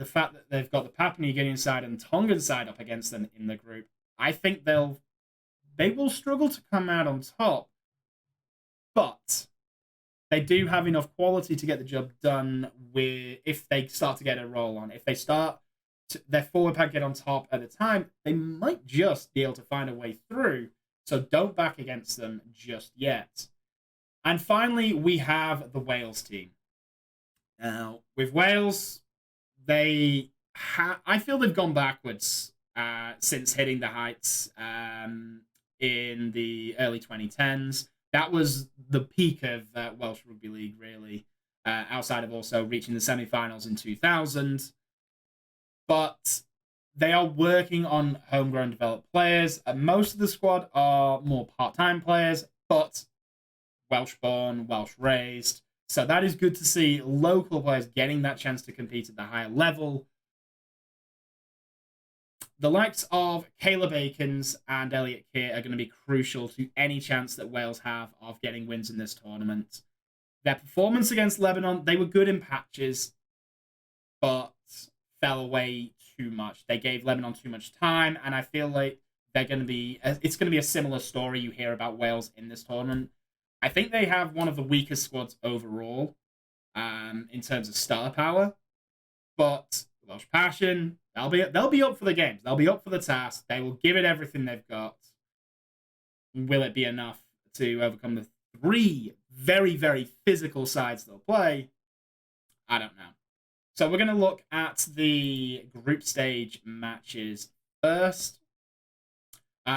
fact that they've got the Papua New Guinean side and Tongan side up against them in the group, I think they will struggle to come out on top. But they do have enough quality to get the job done if they start to get a roll on. If they their forward pack get on top at the time, they might just be able to find a way through. So don't back against them just yet. And finally, we have the Wales team. Now, with Wales, I feel they've gone backwards since hitting the heights in the early 2010s. That was the peak of Welsh Rugby League, really, outside of also reaching the semi-finals in 2000. But they are working on homegrown developed players. Most of the squad are more part-time players, but Welsh-born, Welsh-raised. So that is good to see local players getting that chance to compete at the higher level. The likes of Caleb Akins and Elliot Keir are going to be crucial to any chance that Wales have of getting wins in this tournament. Their performance against Lebanon, they were good in patches, but fell away too much. They gave Lebanon too much time, and I feel like it's going to be a similar story you hear about Wales in this tournament. I think they have one of the weakest squads overall in terms of star power, but Welsh passion, they'll be up for the games. They'll be up for the task. They will give it everything they've got. Will it be enough to overcome the three very, very physical sides they'll play? I don't know. So we're going to look at the group stage matches first.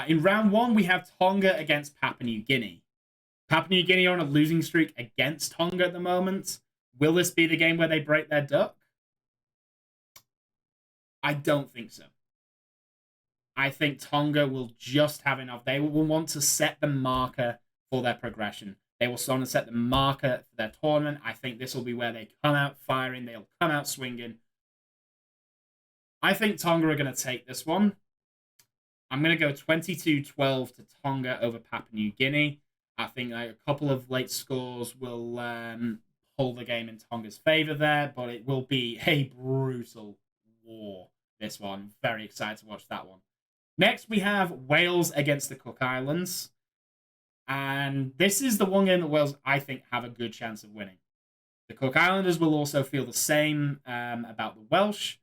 In round one, we have Tonga against Papua New Guinea. Papua New Guinea are on a losing streak against Tonga at the moment. Will this be the game where they break their duck? I don't think so. I think Tonga will just have enough. They will want to set the marker for their progression. They will want to set the marker for their tournament. I think this will be where they come out firing. They'll come out swinging. I think Tonga are going to take this one. I'm going to go 22-12 to Tonga over Papua New Guinea. I think a couple of late scores will pull the game in Tonga's favour there, but it will be a brutal war, this one. Very excited to watch that one. Next, we have Wales against the Cook Islands. And this is the one game that Wales, I think, have a good chance of winning. The Cook Islanders will also feel the same about the Welsh.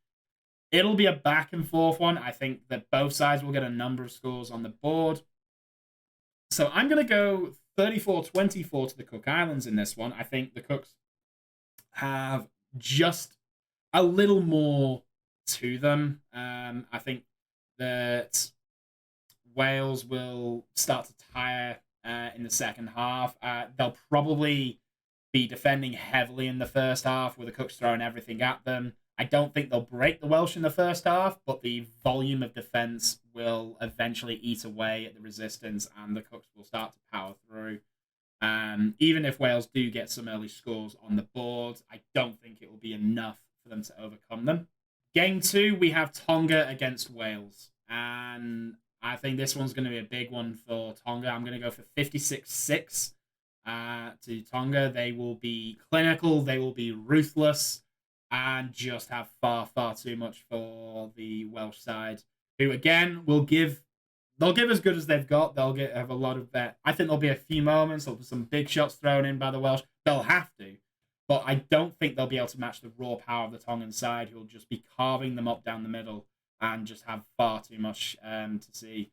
It'll be a back and forth one. I think that both sides will get a number of scores on the board. So I'm going to go 34-24 to the Cook Islands in this one. I think the Cooks have just a little more to them. I think that Wales will start to tire in the second half. They'll probably be defending heavily in the first half with the Cooks throwing everything at them. I don't think they'll break the Welsh in the first half, but the volume of defence will eventually eat away at the resistance and the Cooks will start to power through. Even if Wales do get some early scores on the board, I don't think it will be enough for them to overcome them. Game 2, we have Tonga against Wales. And I think this one's going to be a big one for Tonga. I'm going to go for 56-6 to Tonga. They will be clinical, they will be ruthless, and just have far, far too much for the Welsh side, who, again, will give they'll give as good as they've got. They'll have a lot of that. I think there'll be a few moments. There'll be some big shots thrown in by the Welsh. They'll have to. But I don't think they'll be able to match the raw power of the Tongan side, who will just be carving them up down the middle and just have far too much to see.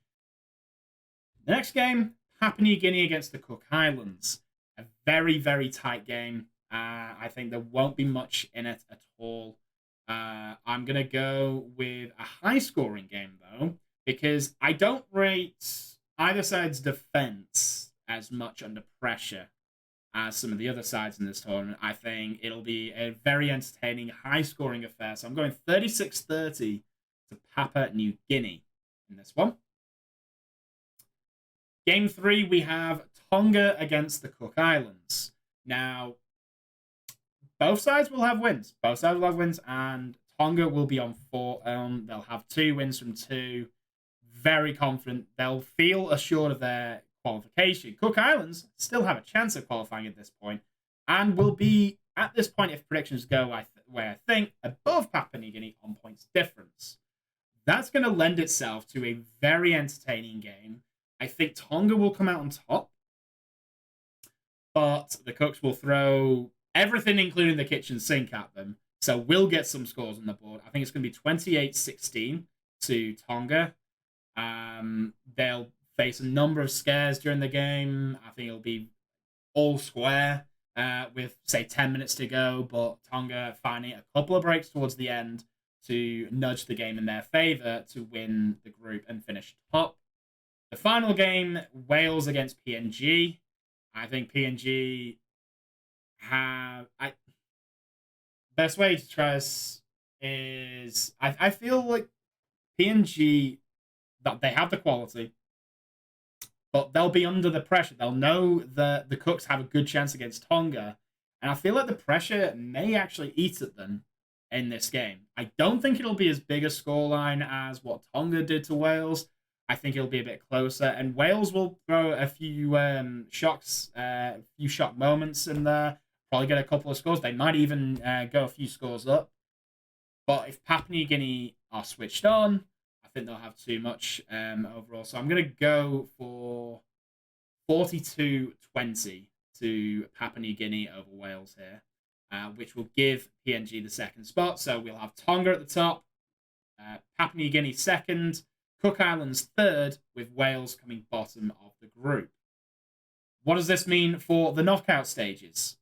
The next game, Papua New Guinea against the Cook Islands. A very, very tight game. I think there won't be much in it at all. I'm going to go with a high-scoring game, though, because I don't rate either side's defense as much under pressure as some of the other sides in this tournament. I think it'll be a very entertaining, high-scoring affair. So I'm going 36-30 to Papua New Guinea in this one. Game 3, we have Tonga against the Cook Islands. Now, both sides will have wins. Both sides will have wins, and Tonga will be on 4. They'll have 2 wins from 2. Very confident. They'll feel assured of their qualification. Cook Islands still have a chance of qualifying at this point, and will be, at this point, if predictions go where I think, above Papua New Guinea on points difference. That's going to lend itself to a very entertaining game. I think Tonga will come out on top, but the Cooks will throw everything, including the kitchen sink, at them. So we'll get some scores on the board. I think it's going to be 28-16 to Tonga. They'll face a number of scares during the game. I think it'll be all square with, say, 10 minutes to go, but Tonga finding a couple of breaks towards the end to nudge the game in their favour to win the group and finish top. The final game, Wales against PNG. I think PNG have... Best way to try this is... I feel like PNG, that they have the quality, but they'll be under the pressure. They'll know that the Cooks have a good chance against Tonga, and I feel like the pressure may actually eat at them in this game. I don't think it'll be as big a scoreline as what Tonga did to Wales. I think it'll be a bit closer, and Wales will throw a few shock moments in there. Probably get a couple of scores. They might even go a few scores up. But if Papua New Guinea are switched on, I think they'll have too much overall. So I'm going to go for 42-20 to Papua New Guinea over Wales here, which will give PNG the second spot. So we'll have Tonga at the top, Papua New Guinea second, Cook Islands third, with Wales coming bottom of the group. What does this mean for the knockout stages?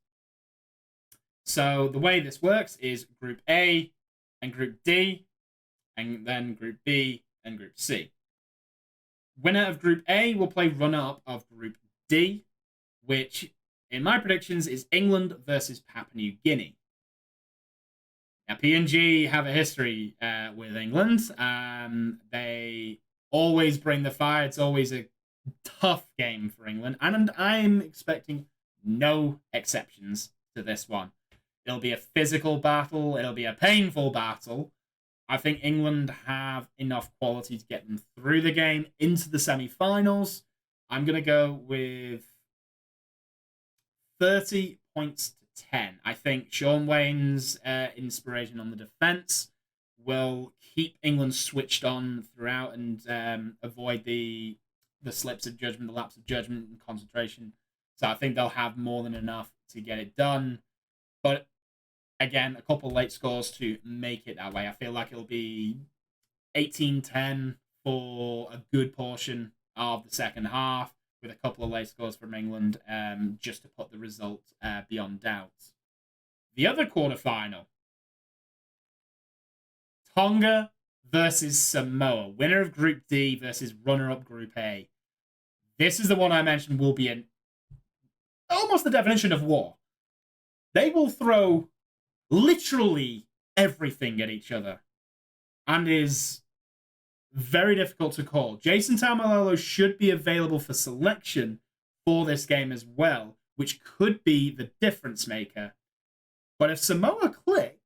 So the way this works is Group A and Group D, and then Group B and Group C. Winner of Group A will play runner-up of Group D, which, in my predictions, is England versus Papua New Guinea. Now, PNG have a history with England. They always bring the fire. It's always a tough game for England. And I'm expecting no exceptions to this one. It'll be a physical battle. It'll be a painful battle. I think England have enough quality to get them through the game into the semi-finals. I'm going to go with 30 points to 10. I think Sean Wayne's inspiration on the defence will keep England switched on throughout and avoid the slips of judgment, the lapse of judgment and concentration. So I think they'll have more than enough to get it done. But again, a couple late scores to make it that way. I feel like it'll be 18-10 for a good portion of the second half, with a couple of late scores from England, just to put the result beyond doubt. The other quarterfinal, Tonga versus Samoa. Winner of Group D versus runner-up Group A. This is the one I mentioned will be almost the definition of war. They will throw literally everything at each other, and is very difficult to call. Jason Taumalolo should be available for selection for this game as well, which could be the difference maker. But if Samoa click,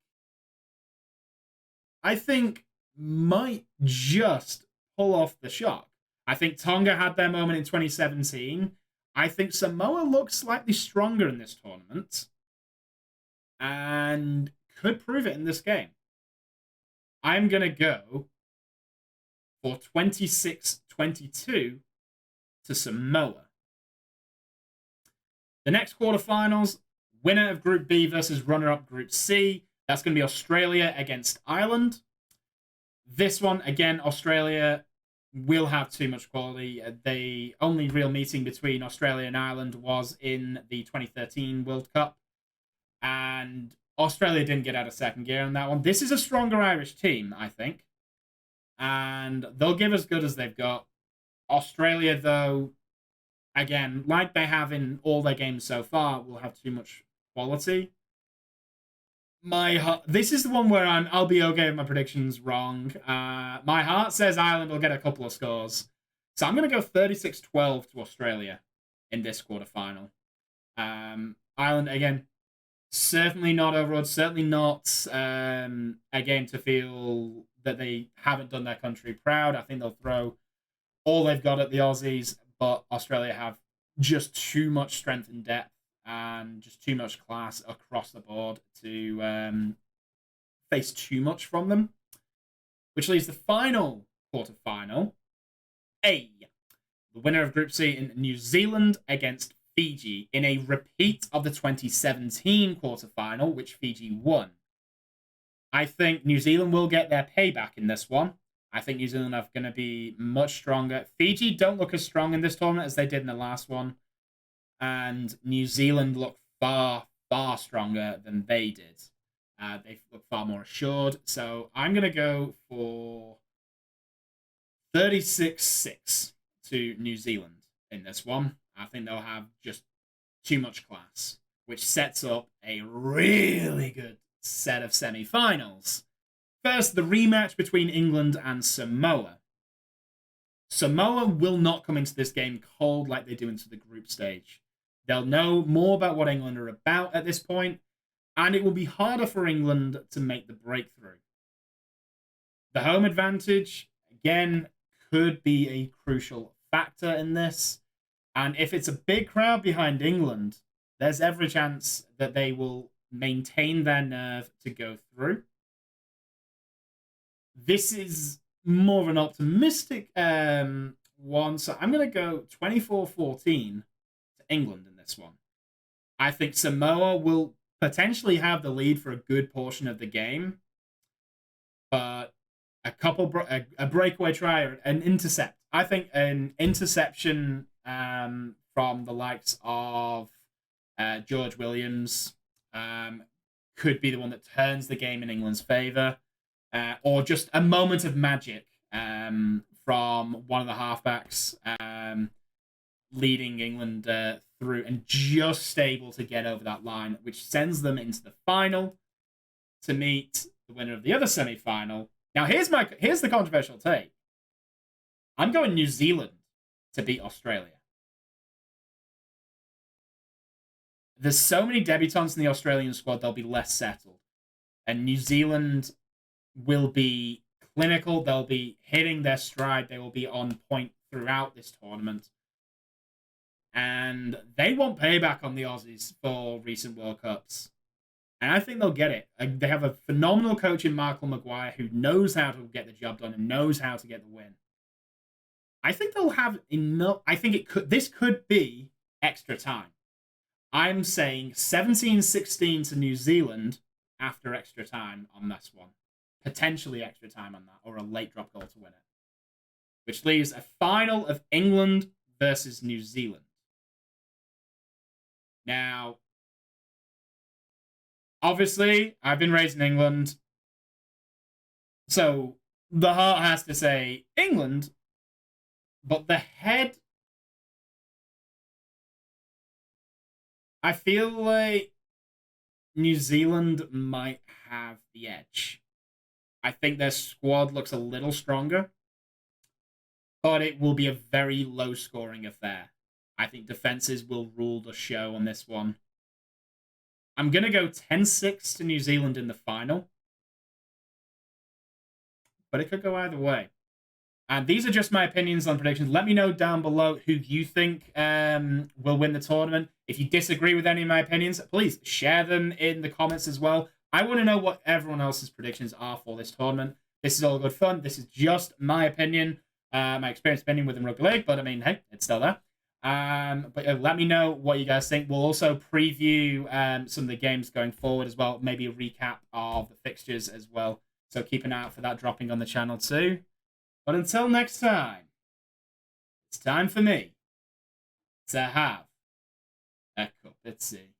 I think might just pull off the shock. I think Tonga had their moment in 2017. I think Samoa looks slightly stronger in this tournament and could prove it in this game. I'm going to go for 26-20 22 to Samoa. The next quarterfinals, winner of Group B versus runner-up Group C. That's going to be Australia against Ireland. This one, again, Australia will have too much quality. The only real meeting between Australia and Ireland was in the 2013 World Cup. And Australia didn't get out of second gear on that one. This is a stronger Irish team, I think. And they'll give as good as they've got. Australia, though, again, like they have in all their games so far, will have too much quality. This is the one where I'll be okay if my prediction's wrong. My heart says Ireland will get a couple of scores. So I'm going to go 36-12 to Australia in this quarterfinal. Ireland, again, certainly not overawed, certainly not a game to feel that they haven't done their country proud. I think they'll throw all they've got at the Aussies, but Australia have just too much strength and depth and just too much class across the board to face too much from them. Which leaves the final quarterfinal. A. The winner of Group C in New Zealand against Fiji in a repeat of the 2017 quarterfinal, which Fiji won. I think New Zealand will get their payback in this one. I think New Zealand are going to be much stronger. Fiji don't look as strong in this tournament as they did in the last one. And New Zealand look far, far stronger than they did. They look far more assured. So I'm going to go for 36-6 to New Zealand in this one. I think they'll have just too much class, which sets up a really good set of semi-finals. First, the rematch between England and Samoa. Samoa will not come into this game cold like they do into the group stage. They'll know more about what England are about at this point, and it will be harder for England to make the breakthrough. The home advantage, again, could be a crucial factor in this, and if it's a big crowd behind England, there's every chance that they will maintain their nerve to go through. This is more of an optimistic one, so I'm going to go 24-14 to England in this one. I think Samoa will potentially have the lead for a good portion of the game, but a breakaway try, an intercept. I think an interception from the likes of George Williams could be the one that turns the game in England's favour, or just a moment of magic from one of the halfbacks leading England through and just able to get over that line, which sends them into the final to meet the winner of the other semi-final. Now, here's the controversial take. I'm going New Zealand to beat Australia. There's so many debutants in the Australian squad, they'll be less settled. And New Zealand will be clinical. They'll be hitting their stride. They will be on point throughout this tournament. And they want payback on the Aussies for recent World Cups. And I think they'll get it. They have a phenomenal coach in Michael Maguire who knows how to get the job done and knows how to get the win. I think they'll have enough. I think this could be extra time. I'm saying 17-16 to New Zealand after extra time on this one. Potentially extra time on that, or a late drop goal to win it. Which leaves a final of England versus New Zealand. Now, obviously, I've been raised in England, so the heart has to say England, but the head, I feel like New Zealand might have the edge. I think their squad looks a little stronger, but it will be a very low-scoring affair. I think defenses will rule the show on this one. I'm going to go 10-6 to New Zealand in the final, but it could go either way. And these are just my opinions on predictions. Let me know down below who you think will win the tournament. If you disagree with any of my opinions, please share them in the comments as well. I want to know what everyone else's predictions are for this tournament. This is all good fun. This is just my opinion. my experience spending within Rugby League, but I mean, hey, it's still there. But let me know what you guys think. We'll also preview some of the games going forward as well. Maybe a recap of the fixtures as well. So keep an eye out for that dropping on the channel too. But until next time, it's time for me to have a cup of tea.